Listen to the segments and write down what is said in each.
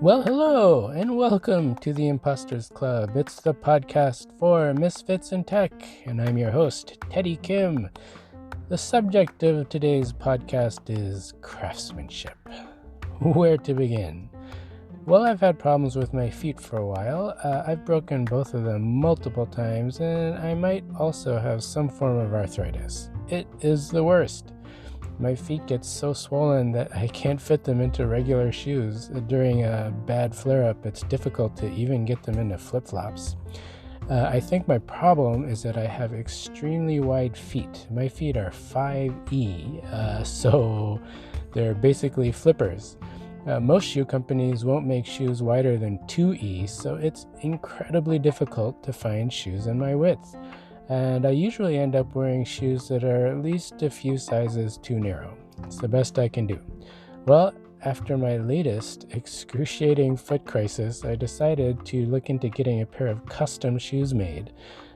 Well, hello, and welcome to the Imposters Club. It's the podcast for Misfits in Tech, and I'm your host, Teddy Kim. The subject of today's podcast is craftsmanship. Where to begin? Well, I've had problems with my feet for a while. I've broken both of them multiple times, and I might also have some form of arthritis. It is the worst. My feet get so swollen that I can't fit them into regular shoes. During a bad flare-up, it's difficult to even get them into flip-flops. I think my problem is that I have extremely wide feet. My feet are 5E, so they're basically flippers. Most shoe companies won't make shoes wider than 2E, so it's incredibly difficult to find shoes in my width. And I usually end up wearing shoes that are at least a few sizes too narrow. It's the best I can do. Well, after my latest excruciating foot crisis, I decided to look into getting a pair of custom shoes made.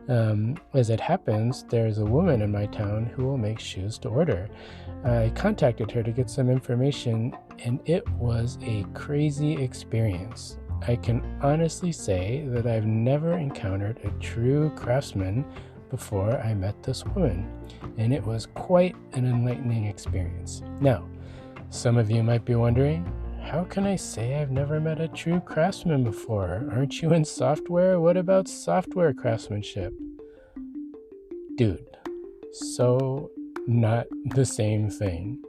As it happens, there's a woman in my town who will make shoes to order. I contacted her to get some information, and it was a crazy experience. I can honestly say that I've never encountered a true craftsman before I met this woman, and it was quite an enlightening experience. Now, some of you might be wondering, how can I say I've never met a true craftsman before? Aren't you in software? What about software craftsmanship? Dude, so not the same thing.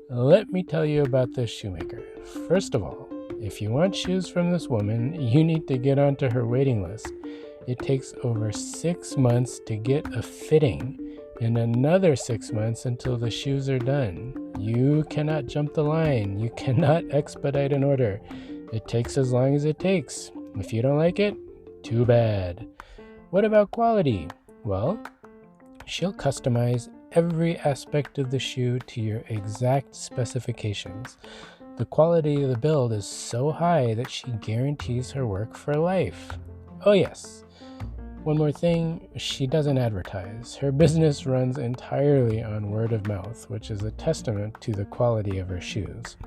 Let me tell you about this shoemaker. First of all, if you want shoes from this woman, you need to get onto her waiting list. It takes over 6 months to get a fitting and another 6 months until the shoes are done. You cannot jump the line. You cannot expedite an order. It takes as long as it takes. If you don't like it, too bad. What about quality? Well, she'll customize every aspect of the shoe to your exact specifications. The quality of the build is so high that she guarantees her work for life. Oh yes, one more thing, she doesn't advertise. Her business runs entirely on word of mouth, which is a testament to the quality of her shoes.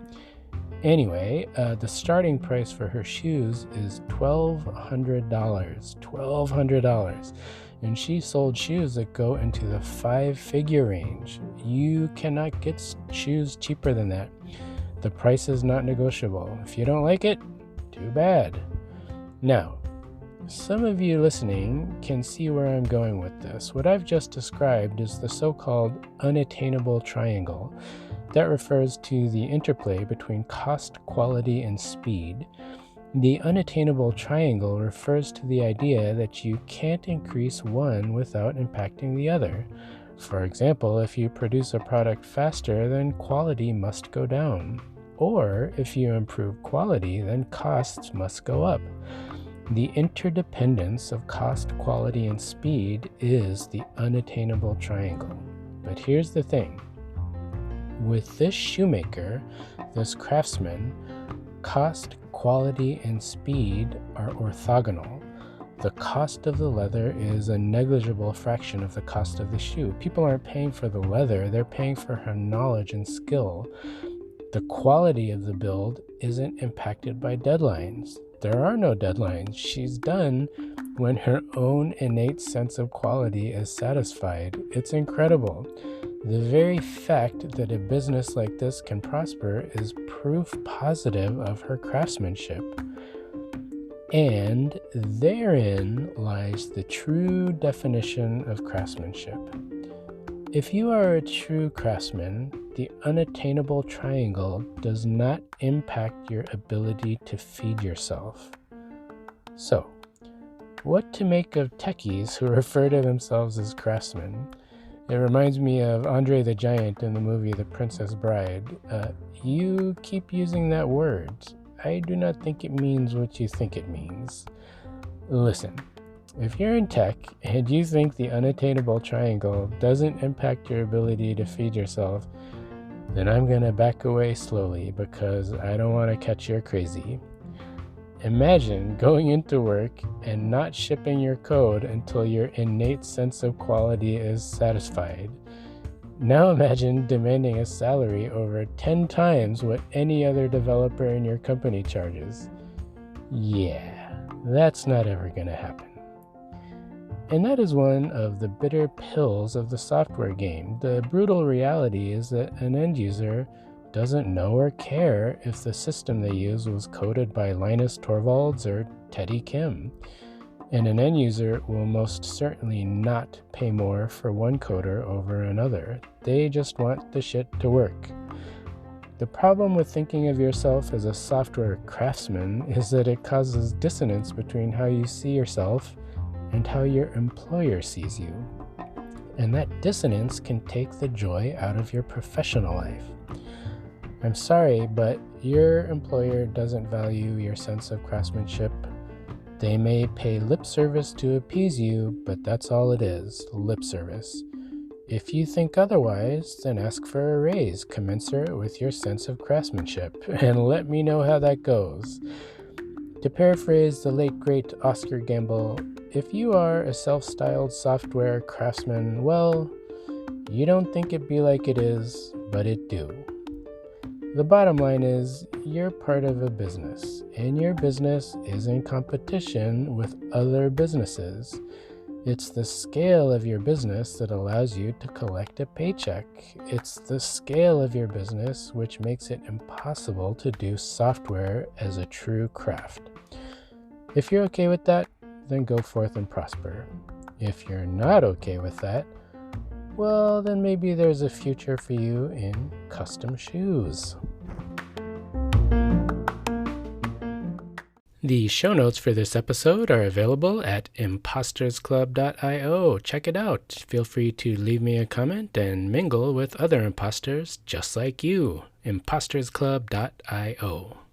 Anyway, the starting price for her shoes is $1,200. $1,200. And she sold shoes that go into the 5-figure range. You cannot get shoes cheaper than that. The price is not negotiable. If you don't like it, too bad. Now, some of you listening can see where I'm going with this. What I've just described is the so-called unattainable triangle. That refers to the interplay between cost, quality, and speed. The unattainable triangle refers to the idea that you can't increase one without impacting the other. For example, if you produce a product faster, then quality must go down. Or if you improve quality, then costs must go up. The interdependence of cost, quality, and speed is the unattainable triangle. But here's the thing. With this shoemaker, this craftsman, cost, quality, and speed are orthogonal. The cost of the leather is a negligible fraction of the cost of the shoe. People aren't paying for the leather, they're paying for her knowledge and skill. The quality of the build isn't impacted by deadlines. There are no deadlines. She's done when her own innate sense of quality is satisfied. It's incredible. The very fact that a business like this can prosper is proof positive of her craftsmanship. And therein lies the true definition of craftsmanship. If you are a true craftsman, the unattainable triangle does not impact your ability to feed yourself. So, what to make of techies who refer to themselves as craftsmen? It reminds me of Andre the Giant in the movie The Princess Bride. You keep using that word. I do not think it means what you think it means. Listen. If you're in tech and you think the unattainable triangle doesn't impact your ability to feed yourself, then I'm going to back away slowly because I don't want to catch your crazy. Imagine going into work and not shipping your code until your innate sense of quality is satisfied. Now imagine demanding a salary over 10 times what any other developer in your company charges. Yeah, that's not ever going to happen. And that is one of the bitter pills of the software game. The brutal reality is that an end user doesn't know or care if the system they use was coded by Linus Torvalds or Teddy Kim. And an end user will most certainly not pay more for one coder over another. They just want the shit to work. The problem with thinking of yourself as a software craftsman is that it causes dissonance between how you see yourself and how your employer sees you. And that dissonance can take the joy out of your professional life. I'm sorry, but your employer doesn't value your sense of craftsmanship. They may pay lip service to appease you, but that's all it is, lip service. If you think otherwise, then ask for a raise commensurate with your sense of craftsmanship, and let me know how that goes. To paraphrase the late great Oscar Gamble, if you are a self-styled software craftsman, well, you don't think it be like it is, but it do. The bottom line is, you're part of a business, and your business is in competition with other businesses. It's the scale of your business that allows you to collect a paycheck. It's the scale of your business which makes it impossible to do software as a true craft. If you're okay with that, then go forth and prosper. If you're not okay with that, well, then maybe there's a future for you in custom shoes. The show notes for this episode are available at impostersclub.io. Check it out. Feel free to leave me a comment and mingle with other imposters just like you. impostersclub.io.